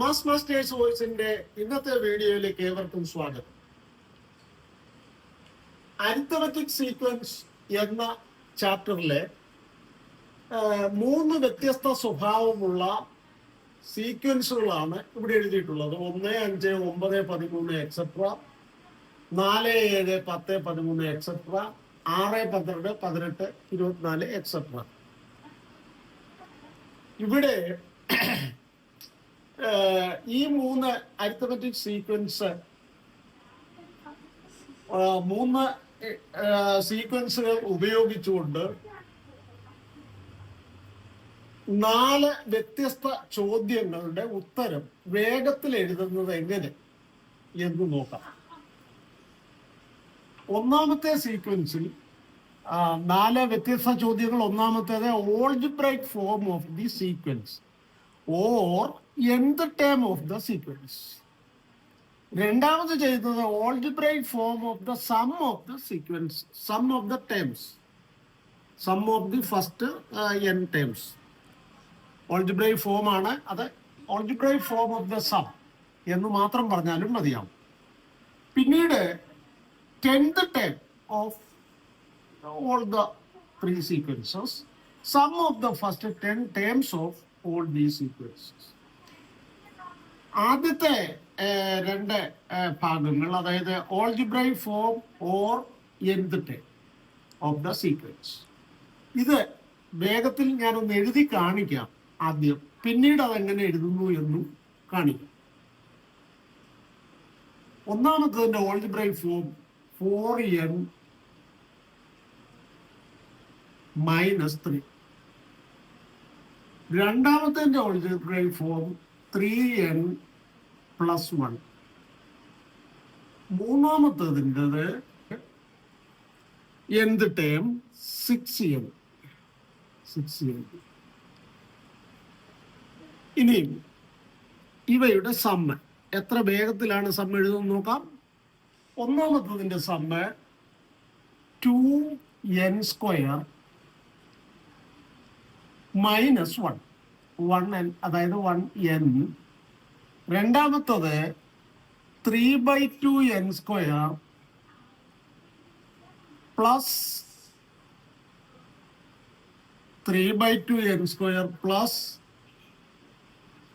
Mass masters വോയിസിന്റെ ഇന്നത്തെ വീഡിയോയിലേക്ക് ഏവർക്കും സ്വാഗതം. അരിത്തമെറ്റിക് സീക്വൻസ് എന്ന ചാപ്റ്ററിലെ 3 വ്യത്യസ്ത സ്വഭാവമുള്ള സീക്വൻസുകളാണ് ഇവിടെ എഴുതിയിട്ടുള്ളത്. 1, 5, 9, 13 എക്സെട്ര, 4, 7, 10, 13 എക്സെട്ര, 6, 12, 18, 24 എക്സെട്ര. ഇവിടെ ഈ 3 അരിത്തമെറ്റിക് സീക്വൻസ് 3 സീക്വൻസുകൾ ഉപയോഗിച്ചുകൊണ്ട് 4 വ്യത്യസ്ത ചോദ്യങ്ങളുടെ ഉത്തരം വേഗത്തിൽ എഴുതുന്നത് എങ്ങനെ എന്ന് നോക്കാം. ഒന്നാമത്തെ സീക്വൻസിൽ 4 വ്യത്യസ്ത ചോദ്യങ്ങൾ. ഒന്നാമത്തേത് algebraic form of the sequence or nth term of the sequence. രണ്ടാമത് ചെയ്യുന്നത് algebraic form of the sum of the sequence, sum of the terms, sum of the first n terms. Algebraic form ആണ് അത്. Algebraic form of the sum എന്ന് മാത്രം പറഞ്ഞാലും മതിയാവും. പിന്നീട് 10th term of all the 3 sequences, sum of the first 10 terms of all these sequences. ആദ്യത്തെ 2 ഭാഗങ്ങൾ, അതായത് algebraic form or nth term of the sequence, ഇത് വേഗത്തിൽ ഞാനൊന്ന് എഴുതി കാണിക്കാം ആദ്യം, പിന്നീട് അതെങ്ങനെ എഴുതുന്നു എന്നും കാണിക്കാം. ഒന്നാമത്തതിന്റെ ഓൾജിബ്രൈക് ഫോം 4n -3. രണ്ടാമത്തെ algebraic form 3n + 1. മൂന്നാമത്തതിൻ്റെത് nth term 6n. ഇനി ഇവയുടെ സമ്മ് എത്ര വേഗത്തിലാണ് സമ്മ് എഴുതുന്നത് നോക്കാം. ഒന്നാമത്തതിന്റെ സമ്മ് 2n² -1, 1n, അതായത് 1n. രണ്ടാമത്തത് 3/2n² plus 3/2n² plus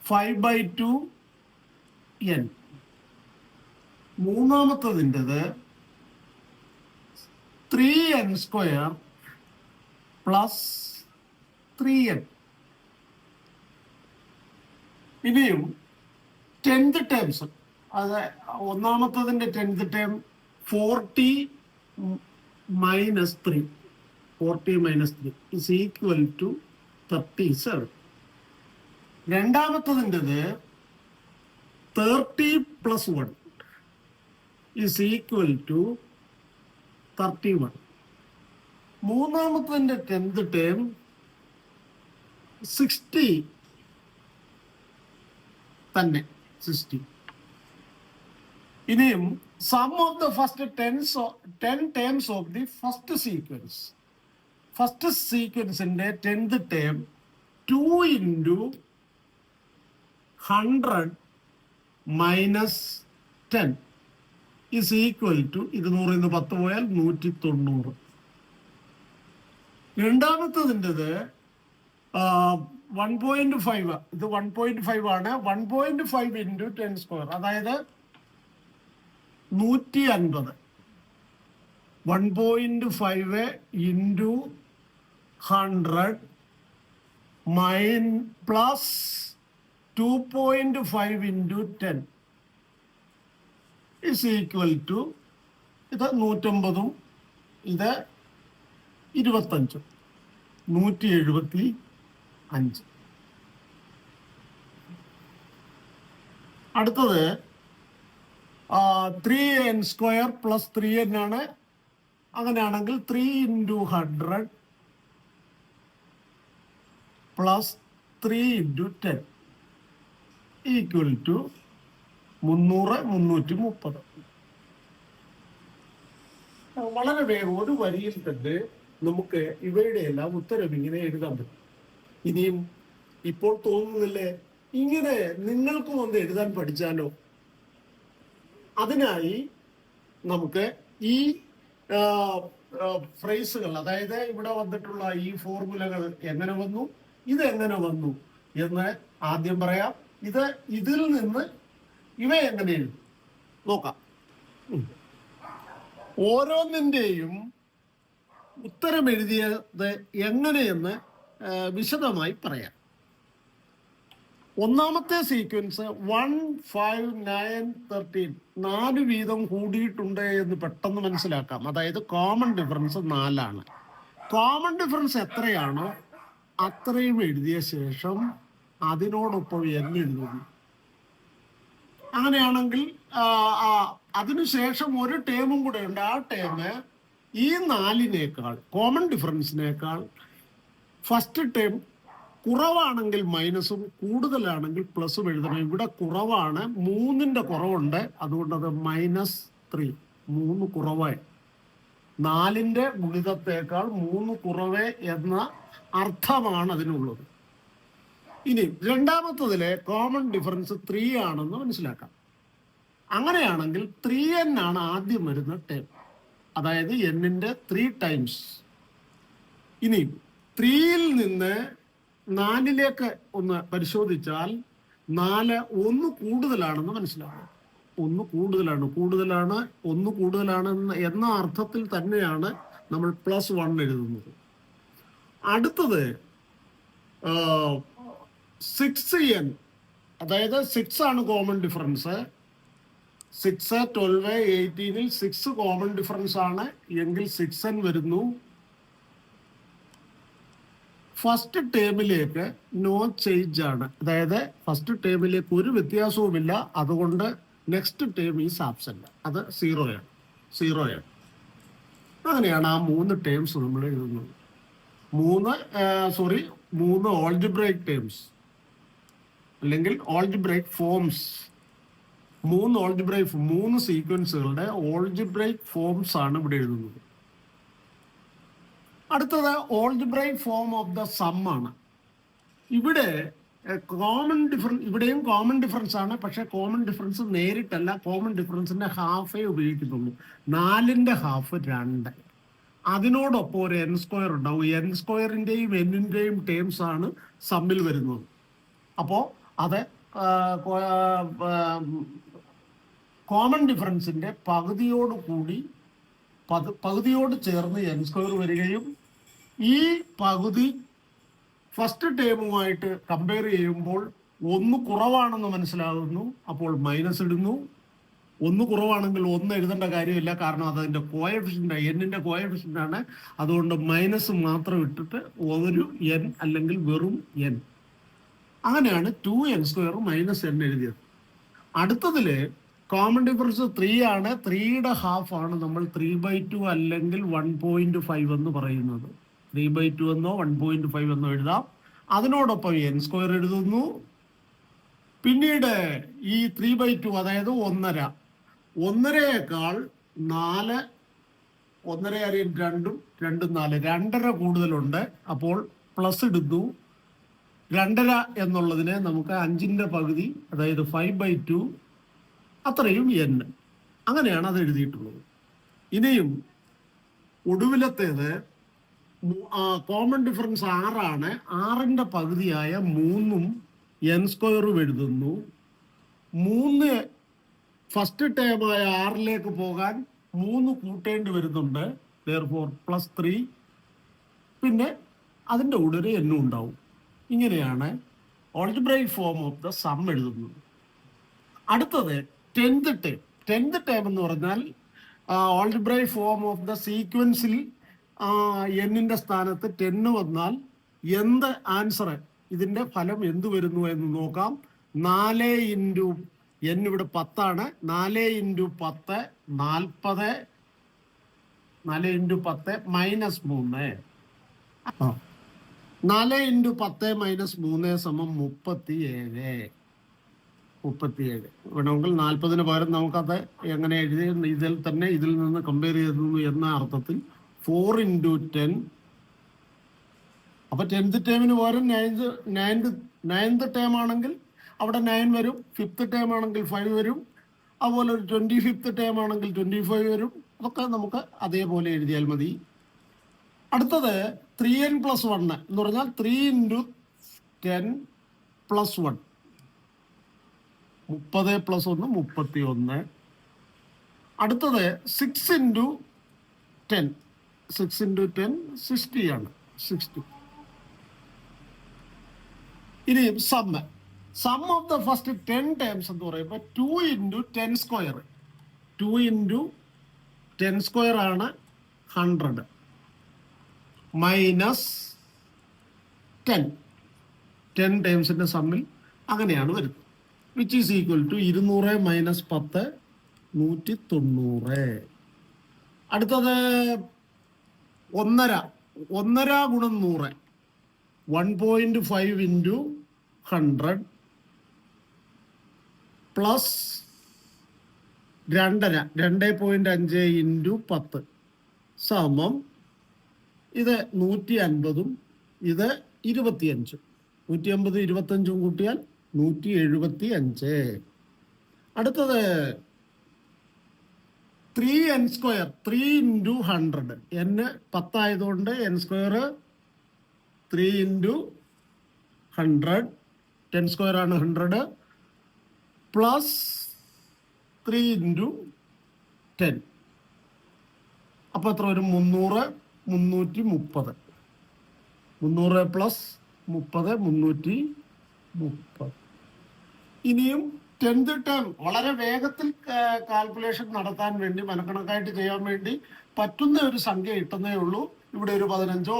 5/2n. മൂന്നാമത്തതിൻ്റെത് 3n² plus 3n. ഇനിയും 10th ടേംസ്, അത് ഒന്നാമത്തതിന്റെ 10th term 40 - 3 is equal to 37. രണ്ടാമത്തതിൻ്റെത് 30 + 1 is equal to 31. മൂന്നാമത്തതിന്റെ 10th ടേം 60 തന്നെ, 60. ഇനിയും sum of the first 10 terms of the first sequence. First സീക്വൻസിന്റെ 10th term 2 × 100 - 10 is equal to 200 10 പോയാൽ 190. രണ്ടാമത്തതിൻ്റെത് 1.5. ഇത് 1.5 ആണ്. 1.5 × 10², അതായത് 150. 1.5 × 100 പ്ലസ് 2.5 × 10 is equal to, ഇത് 150, ഇത് 25, 175. അടുത്തത് 3n² പ്ലസ് 3n ആണ്. അങ്ങനെയാണെങ്കിൽ 3 × 100 പ്ലസ് 3 × 10 ഈക്വൽ ടു 300, 330. വളരെ വേഗം ഒരു വരിയിൽ തന്നെ നമുക്ക് ഇവയുടെ എല്ലാം ഉത്തരം ഇങ്ങനെ എഴുതാൻ പറ്റും. ഇനിയും ഇപ്പോൾ തോന്നുന്നില്ലേ ഇങ്ങനെ നിങ്ങൾക്കും ഒന്ന് എഴുതാൻ പഠിച്ചാലോ? അതിനായി നമുക്ക് ഈ ഫ്രേസുകൾ, അതായത് ഇവിടെ വന്നിട്ടുള്ള ഈ ഫോർമുലകൾ എങ്ങനെ വന്നു, ഇത് എങ്ങനെ വന്നു എന്ന് ആദ്യം പറയാം. ഇതിൽ നിന്ന് ഇവ എങ്ങനെ എഴുതും നോക്കാം. ഓരോന്നിൻ്റെയും ഉത്തരം എഴുതിയത് എങ്ങനെയെന്ന് വിശദമായി പറയാം. ഒന്നാമത്തെ സീക്വൻസ് 1, 5, 9, 13 4 വീതം കൂടിയിട്ടുണ്ട് എന്ന് പെട്ടെന്ന് മനസ്സിലാക്കാം. അതായത് കോമൺ ഡിഫറൻസ് 4 കോമൺ ഡിഫറൻസ് എത്രയാണോ അത്രയും എഴുതിയ ശേഷം അതിനോടൊപ്പം n എഴുതുന്നു. അങ്ങനെയാണെങ്കിൽ അതിനുശേഷം ഒരു ടേമും കൂടെ ഉണ്ട്. ആ ടേം ഈ 4നേക്കാൾ, കോമൺ ഡിഫറൻസിനേക്കാൾ ഫസ്റ്റ് ടേം കുറവാണെങ്കിൽ മൈനസും കൂടുതലാണെങ്കിൽ പ്ലസും എഴുതണം. ഇവിടെ കുറവാണ്, 3ന്റെ കുറവുണ്ട്, അതുകൊണ്ട് അത് -3. 3 കുറവായി, 4ന്റെ ഗുണിതത്തേക്കാൾ 3 കുറവ് എന്ന അർത്ഥമാണ് അതിനുള്ളത്. ഇനി രണ്ടാമത്തതിലെ കോമൺ ഡിഫറൻസ് 3 ആണെന്ന് മനസ്സിലാക്കാം. അങ്ങനെയാണെങ്കിൽ 3n ആണ് ആദ്യം വരുന്ന ടേം, അതായത് n-ന്റെ 3 ടൈംസ്. ഇനി 3ൽ നിന്ന് 4ലേക്ക് ഒന്ന് പരിശോധിച്ചാൽ 4 1 കൂടുതലാണെന്ന് മനസ്സിലാവും. 1 കൂടുതലാണ് എന്ന അർത്ഥത്തിൽ തന്നെയാണ് നമ്മൾ +1 എഴുതുന്നത്. അടുത്തത് 6n, അതായത് 6 ആണ് കോമൺ ഡിഫറൻസ്. 6, 12, 18ൽ 6 കോമൺ ഡിഫറൻസ് ആണ് എങ്കിൽ 6n വരുന്നു. ഫസ്റ്റ് ടേമിലേക്ക് നോ ചേഞ്ച് ആണ്, അതായത് ഫസ്റ്റ് ടേമിലേക്ക് ഒരു വ്യത്യാസവുമില്ല, അതുകൊണ്ട് നെക്സ്റ്റ് ടേം ഈസ് ആബ്സെന്റ്, അത് 0 ആണ്. അങ്ങനെയാണ് ആ 3 ടേംസ് നമ്മൾ എഴുതുന്നത്. 3 ഓൾജിബ്രൈക് ടേംസ് അല്ലെങ്കിൽ ഓൾജിബ്രൈക് ഫോംസ്. 3 സീക്വൻസുകളുടെ ഓൾജിബ്രൈക് ഫോംസ് ആണ് ഇവിടെ എഴുതുന്നത്. അടുത്തത് algebraic form of the some ആണ്. ഇവിടെ ഇവിടെയും കോമൺ ഡിഫറൻസ് ആണ്, പക്ഷെ കോമൺ ഡിഫറൻസ് നേരിട്ടല്ല, കോമൺ ഡിഫറൻസിന്റെ ഹാഫേ ഉപയോഗിക്കുന്നുള്ളൂ. 4ന്റെ ഹാഫ് 2, അതിനോടൊപ്പം ഒരു n² ഉണ്ടാവും. n²ന്റെയും n-ന്റെയും ടേംസ് ആണ് സമ്മിൽ വരുന്നത്. അപ്പോൾ അത് കോമൺ ഡിഫറൻസിന്റെ പകുതിയോട് ചേർന്ന് n² വരികയും ഈ പകുതി ഫസ്റ്റ് ടേമുമായിട്ട് കമ്പയർ ചെയ്യുമ്പോൾ 1 കുറവാണെന്ന് മനസ്സിലാകുന്നു. അപ്പോൾ മൈനസ് ഇടുന്നു. 1 കുറവാണെങ്കിൽ 1 എഴുതേണ്ട കാര്യമില്ല, കാരണം അതതിൻ്റെ കോയഫിഷ്യൻ്റ്, n-ന്റെ കോയഫിഷ്യൻ്റ് ആണ്. അതുകൊണ്ട് മൈനസ് മാത്രം ഇട്ടിട്ട് ഒരു n അല്ലെങ്കിൽ വെറും n. അങ്ങനെയാണ് 2n² -n എഴുതിയത്. അടുത്തതിൽ കോമൺ ഡിഫറൻസ് 3 ആണ്. 3യുടെ ഹാഫ് ആണ് നമ്മൾ 3/2 അല്ലെങ്കിൽ 1.5 എന്ന് പറയുന്നത്. 3/2 എന്നോ 1.5 എന്നോ എഴുതാം. അതിനോടൊപ്പം n² എഴുതുന്നു. പിന്നീട് ഈ 3/2, അതായത് 1.5, 1.5യേക്കാൾ 4, 1.5 അറിയാൻ 2, 4, 2.5 കൂടുതലുണ്ട്. അപ്പോൾ പ്ലസ് ഇടുന്നു. 2.5 എന്നുള്ളതിനെ നമുക്ക് 5ന്റെ പകുതി, അതായത് 5/2, അത്രയും n. അങ്ങനെയാണ് അത് എഴുതിയിട്ടുള്ളത്. ഇനിയും ഒടുവിലത്തേത് കോമൺ ഡിഫറൻസ് 6 ആണ്. 6ന്റെ പകുതിയായ 3ഉം n² എഴുതുന്നു. 3 ഫസ്റ്റ് ടേമായ 6ലേക്ക് പോകാൻ 3 കൂട്ടേണ്ടി വരുന്നുണ്ട്, therefore +3. പിന്നെ അതിൻ്റെ കൂടെ ഒരു n ഉണ്ടാവും. ഇങ്ങനെയാണ് algebraic form of the some എഴുതുന്നത്. അടുത്തത് 10th ടേം എന്ന് പറഞ്ഞാൽ ഓൾജിബ്രൈക് ഫോം ഓഫ് ദ സീക്വൻസിൽ n-ന്റെ സ്ഥാനത്ത് 10 വന്നാൽ എന്ത് ആൻസർ, ഇതിന്റെ ഫലം എന്ത് വരുന്നു എന്ന് നോക്കാം. 4 ഇൻറ്റു n ഇവിടെ 10 ആണ്. 4 ഇൻറ്റു 10 40, 4 ഇൻറ്റു 10 -3. 4 ഇൻറ്റു 10 -3 37. വേണമെങ്കിൽ 40ന് പകരം നമുക്കത് എങ്ങനെ എഴുതി ഇതിൽ നിന്ന് കമ്പയർ ചെയ്തു എന്ന അർത്ഥത്തിൽ 4 ഇൻറ്റു 10. അപ്പൊ 10th ടേമിന് പകരം 9th ടേം ആണെങ്കിൽ അവിടെ 9 വരും. 5th ടേം ആണെങ്കിൽ 5 വരും. അതുപോലെ ഒരു 25th ടേം ആണെങ്കിൽ 25 വരും. അതൊക്കെ നമുക്ക് അതേപോലെ എഴുതിയാൽ മതി. അടുത്തത് 3n+1 എന്ന് പറഞ്ഞാൽ 3 × 10 + 1, 30 + 1 31. അടുത്തത് 6 × 10, 6 × 10 60 ആണ്, 60. ഇനി sum of the first 10 terms എന്ന് പറയുമ്പോൾ 2 × 10², 2 × 10² ആണ് 100 മൈനസ് 10 ടേംസിന്റെ സമ്മിൽ അങ്ങനെയാണ് വരുന്നത്. Which is equal to 200 - 10 190. അടുത്തത് 1.5 × 100, 1.5 × 100 പ്ലസ് 2.5 × 10 സമം ഇത് 150ഉം ഇത് 25. 150 25 കൂട്ടിയാൽ 175. അടുത്തത് 3n², 3 × 100. n 10 ആയതുകൊണ്ട് n² 3 × 100, 10² ആണ് 100 പ്ലസ് 3 × 10. അപ്പോൾ എത്ര വരും? 300, 330. 300 പ്ലസ് 30 330. ഇനിയും 10th ടേം വളരെ വേഗത്തിൽ കാൽക്കുലേഷൻ നടത്താൻ വേണ്ടി, മനക്കണക്കായിട്ട് ചെയ്യാൻ വേണ്ടി പറ്റുന്ന ഒരു സംഖ്യ ഇട്ടുന്നേ ഉള്ളൂ. ഇവിടെ ഒരു 15ഓ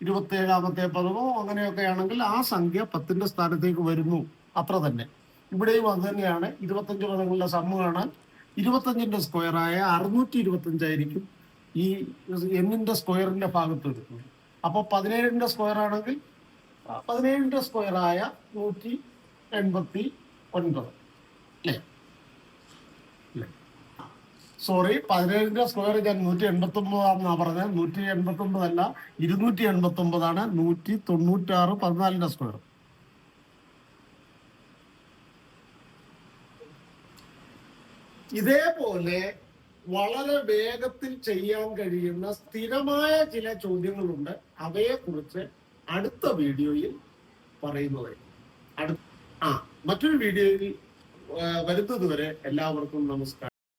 27ാമത്തെ പദമോ അങ്ങനെയൊക്കെ ആണെങ്കിൽ ആ സംഖ്യ 10ന്റെ സ്ഥാനത്തേക്ക് വരുന്നു, അത്ര തന്നെ. ഇവിടെയും അത് തന്നെയാണ്. 25 പദങ്ങളുടെ സമ്മ് കാണാൻ 25ന്റെ സ്ക്വയറായ 625 ആയിരിക്കും ഈ എന്നിന്റെ സ്ക്വയറിന്റെ ഭാഗത്ത് എടുക്കുന്നത്. അപ്പോൾ 17ന്റെ സ്ക്വയർ ആണെങ്കിൽ 17ന്റെ സ്ക്വയറായ 189 അല്ലേ? സോറി, 17ന്റെ സ്ക്വയർ ഞാൻ 189 പറഞ്ഞത്. 189 അല്ല, 289 196 14ന്റെ സ്ക്വയർ. ഇതേപോലെ വളരെ വേഗത്തിൽ ചെയ്യാൻ കഴിയുന്ന സ്ഥിരമായ ചില ചോദ്യങ്ങളുണ്ട്. അവയെക്കുറിച്ച് അടുത്ത വീഡിയോയിൽ പറയുന്നതായിരിക്കും. മറ്റൊരു വീഡിയോയിൽ വരുന്നത് വരെ എല്ലാവർക്കും നമസ്കാരം.